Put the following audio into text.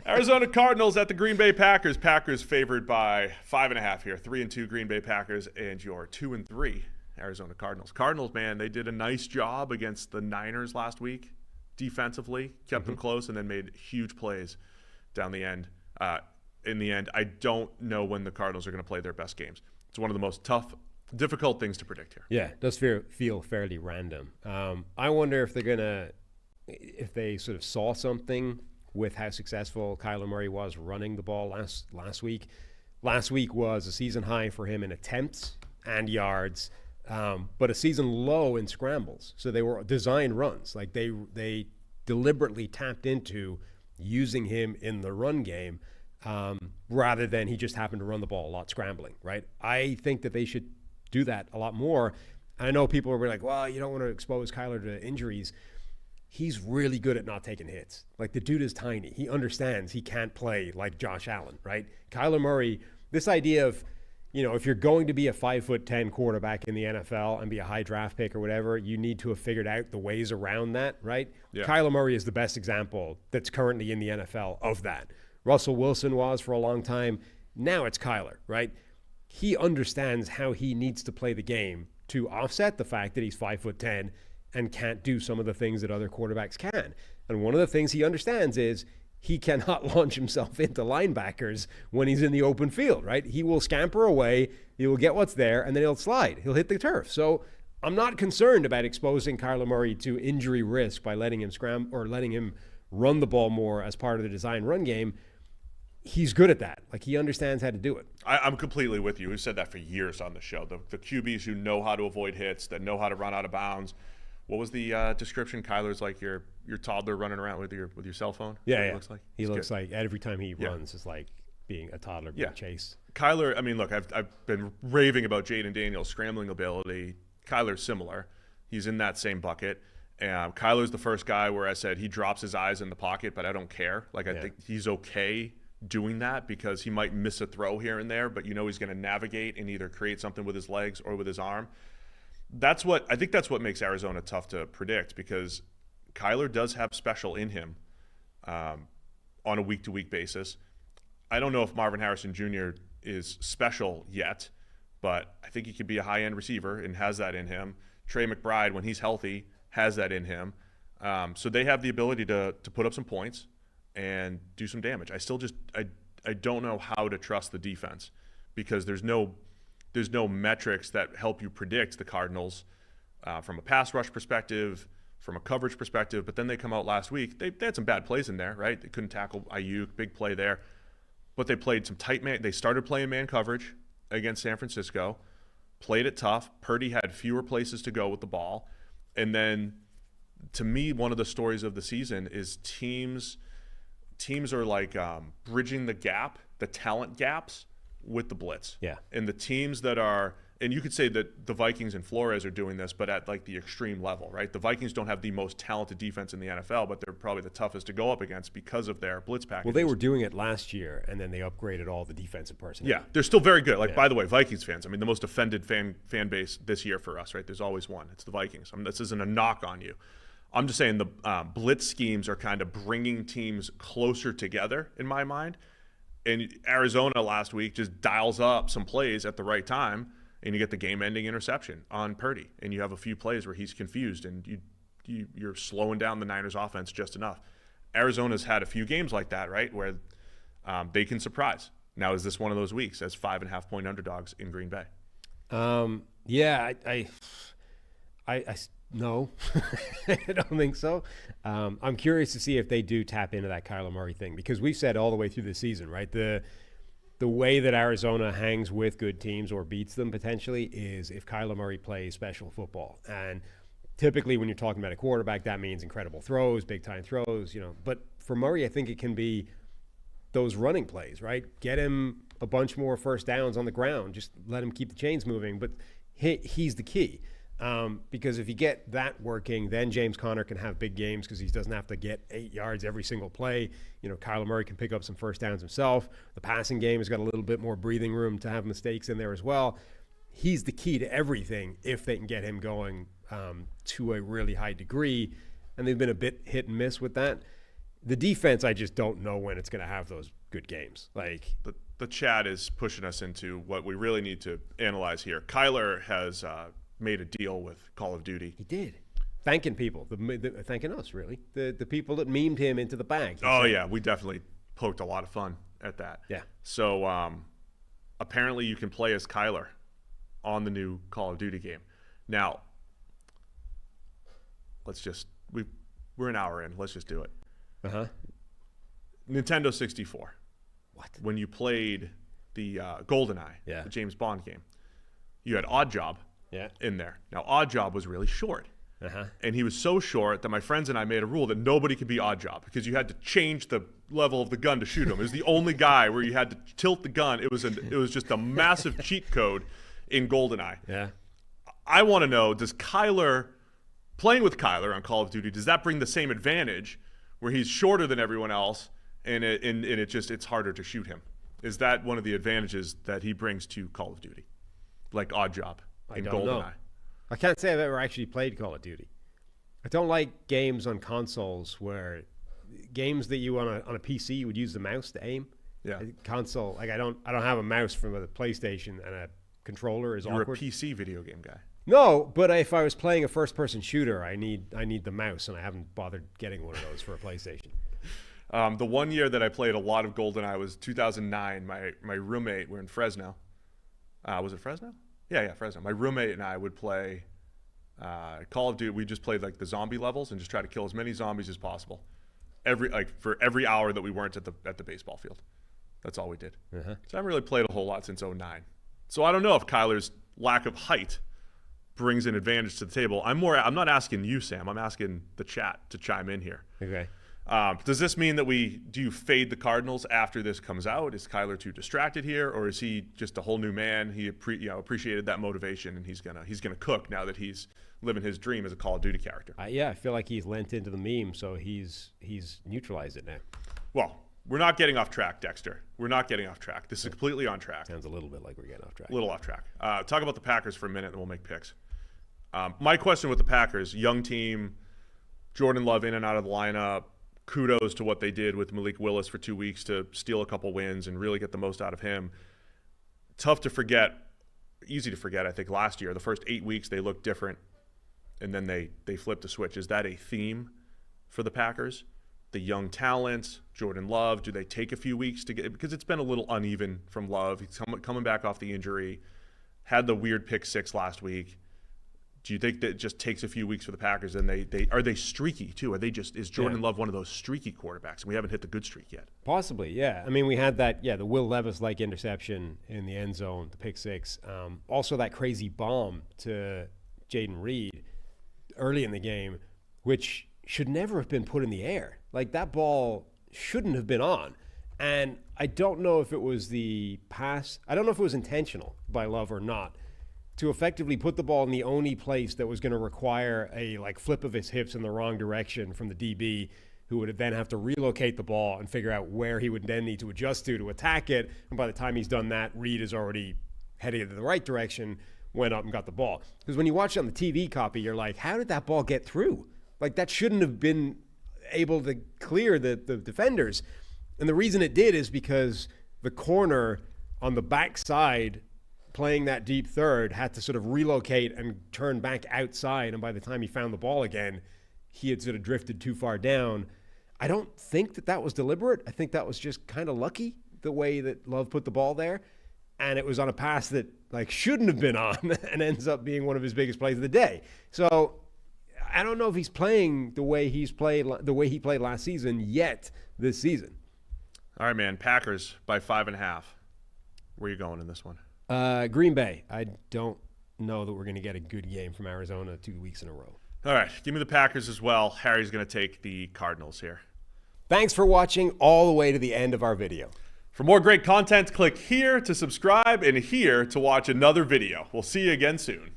Arizona Cardinals at the Green Bay Packers. Packers favored by 5.5 here. 3-2 Green Bay Packers, and your 2-3 Arizona Cardinals. Cardinals, man, they did a nice job against the Niners last week defensively, kept them close, and then made huge plays down the end. In the end, I don't know when the Cardinals are going to play their best games. It's one of the most difficult things to predict here. Yeah, it does feel fairly random. I wonder if they sort of saw something with how successful Kyler Murray was running the ball last week. Last week was a season high for him in attempts and yards, but a season low in scrambles. So they were designed runs. Like they deliberately tapped into using him in the run game rather than he just happened to run the ball a lot scrambling, right? I think that they should do that a lot more. I know people are like, well, you don't want to expose Kyler to injuries. He's really good at not taking hits. Like, the dude is tiny. He understands he can't play like Josh Allen, right? Kyler Murray, this idea of, if you're going to be a 5'10" quarterback in the NFL and be a high draft pick or whatever, you need to have figured out the ways around that, right? Yeah. Kyler Murray is the best example that's currently in the NFL of that. Russell Wilson was for a long time. Now it's Kyler, right? He understands how he needs to play the game to offset the fact that he's 5'10" and can't do some of the things that other quarterbacks can. And one of the things he understands is he cannot launch himself into linebackers when he's in the open field, right? He will scamper away, he will get what's there, and then he'll slide. He'll hit the turf. So I'm not concerned about exposing Kyler Murray to injury risk by letting him scramble or letting him run the ball more as part of the design run game. He's good at that. Like, he understands how to do it. I'm completely with you. We've said that for years on the show. The QBs who know how to avoid hits, that know how to run out of bounds. What was the description? Kyler's like your toddler running around with your cell phone. Yeah, He looks like. He looks like every time he runs is like being a toddler being chased. Kyler. I mean, look, I've been raving about Jaden Daniels' scrambling ability. Kyler's similar. He's in that same bucket. Kyler's the first guy where I said he drops his eyes in the pocket, but I don't care. Like, I think he's okay doing that because he might miss a throw here and there, but he's going to navigate and either create something with his legs or with his arm. I think that's what makes Arizona tough to predict, because Kyler does have special in him on a week-to-week basis. I don't know if Marvin Harrison Jr. is special yet, but I think he could be a high-end receiver and has that in him. Trey McBride, when he's healthy, has that in him. So they have the ability to put up some points and do some damage. I don't know how to trust the defense, because there's no metrics that help you predict the Cardinals from a pass rush perspective, from a coverage perspective. But then they come out last week. They had some bad plays in there, right? They couldn't tackle Ayuk, big play there. But they played some tight man. They started playing man coverage against San Francisco, played it tough. Purdy had fewer places to go with the ball. And then, to me, one of the stories of the season is teams are like bridging the gap, the talent gaps, with the blitz. Yeah. And the teams that are, and you could say that the Vikings and Flores are doing this, but at like the extreme level, right? The Vikings don't have the most talented defense in the NFL, but they're probably the toughest to go up against because of their blitz packages. Well, they were doing it last year, and then they upgraded all the defensive personnel. Yeah, they're still very good. Like, by the way, Vikings fans, I mean, the most offended fan base this year for us, right? There's always one. It's the Vikings. I mean, this isn't a knock on you. I'm just saying the blitz schemes are kind of bringing teams closer together in my mind. And Arizona last week just dials up some plays at the right time, and you get the game-ending interception on Purdy. And you have a few plays where he's confused, and you're slowing down the Niners' offense just enough. Arizona's had a few games like that, right, where they can surprise. Now, is this one of those weeks as 5.5-point underdogs in Green Bay? Yeah, I no, I don't think so. I'm curious to see if they do tap into that Kyler Murray thing, because we've said all the way through the season, right? The way that Arizona hangs with good teams or beats them potentially is if Kyler Murray plays special football. And typically when you're talking about a quarterback, that means incredible throws, big-time throws, But for Murray, I think it can be those running plays, right? Get him a bunch more first downs on the ground. Just let him keep the chains moving. But he's the key. Because if you get that working, then James Conner can have big games because he doesn't have to get 8 yards every single play. Kyler Murray can pick up some first downs himself. The passing game has got a little bit more breathing room to have mistakes in there as well. He's the key to everything if they can get him going to a really high degree. And they've been a bit hit and miss with that. The defense, I just don't know when it's going to have those good games. Like The chat is pushing us into what we really need to analyze here. Kyler has made a deal with Call of Duty. he did. Thanking people, thanking us, really. The people that memed him into the bag. Oh, yeah. We definitely poked a lot of fun at that. Yeah. So apparently you can play as Kyler on the new Call of Duty game. Now, we're an hour in. Let's just do it. Uh-huh. Nintendo 64. What? When you played the GoldenEye, Yeah. the James Bond game, you had Odd Job in there. Now, Odd Job was really short. Uh-huh. And he was so short that my friends and I made a rule that nobody could be Odd Job because you had to change the level of the gun to shoot him. It was the only guy where you had to tilt the gun. It was just a massive cheat code in GoldenEye. Yeah. I want to know, does Kyler, playing with Kyler on Call of Duty, does that bring the same advantage where he's shorter than everyone else and it's harder to shoot him? Is that one of the advantages that he brings to Call of Duty? Like Odd Job in GoldenEye? I can't say I've ever actually played Call of Duty. I don't like games on consoles where games that you on a PC you would use the mouse to aim. Yeah. Console, like I don't have a mouse from a PlayStation and a controller is You're awkward. a PC video game guy. No, but if I was playing a first-person shooter, I need the mouse, and I haven't bothered getting one of those for a PlayStation. The 1 year that I played a lot of GoldenEye was 2009. My roommate, we're in Fresno. Was it Fresno? Yeah, Fresno. My roommate and I would play Call of Duty. We just played like the zombie levels and just try to kill as many zombies as possible. For every hour that we weren't at the baseball field. That's all we did. Uh-huh. So I haven't really played a whole lot since 2009. So I don't know if Kyler's lack of height brings an advantage to the table. I'm not asking you, Sam. I'm asking the chat to chime in here. Okay. Does this mean that do you fade the Cardinals after this comes out? Is Kyler too distracted here, or is he just a whole new man? He appreciated that motivation, and he's gonna cook now that he's living his dream as a Call of Duty character. I feel like he's lent into the meme, so he's neutralized it now. Well, we're not getting off track, Dexter. We're not getting off track. This is completely on track. Sounds a little bit like we're getting off track. A little off track. Talk about the Packers for a minute, and we'll make picks. My question with the Packers, young team, Jordan Love in and out of the lineup. Kudos to what they did with Malik Willis for 2 weeks to steal a couple wins and really get the most out of him. Tough to forget, easy to forget, I think, last year. The first 8 weeks, they looked different, and then they flipped a switch. Is that a theme for the Packers? The young talent, Jordan Love, do they take a few weeks to get – because it's been a little uneven from Love. He's coming back off the injury, had the weird pick six last week. Do you think that it just takes a few weeks for the Packers and are they streaky too? Is Jordan Love one of those streaky quarterbacks? And we haven't hit the good streak yet. Possibly, yeah. I mean, we had that, the Will Levis-like interception in the end zone, the pick six. Also that crazy bomb to Jaden Reed early in the game, which should never have been put in the air. Like that ball shouldn't have been on. And I don't know if it was the pass. I don't know if it was intentional by Love or not, to effectively put the ball in the only place that was going to require a flip of his hips in the wrong direction from the DB, who would then have to relocate the ball and figure out where he would then need to adjust to attack it. And by the time he's done that, Reed is already heading in the right direction, went up and got the ball. Because when you watch it on the TV copy, you're like, how did that ball get through? Like that shouldn't have been able to clear the defenders. And the reason it did is because the corner on the backside playing that deep third had to sort of relocate and turn back outside. And by the time he found the ball again, he had sort of drifted too far down. I don't think that was deliberate. I think that was just kind of lucky the way that Love put the ball there. And it was on a pass that shouldn't have been on and ends up being one of his biggest plays of the day. So I don't know if he's playing the way he played last season yet this season. All right, man. Packers by 5.5. Where are you going in this one? Green Bay. I don't know that we're going to get a good game from Arizona 2 weeks in a row. All right. Give me the Packers as well. Harry's going to take the Cardinals here. Thanks for watching all the way to the end of our video. For more great content, click here to subscribe and here to watch another video. We'll see you again soon.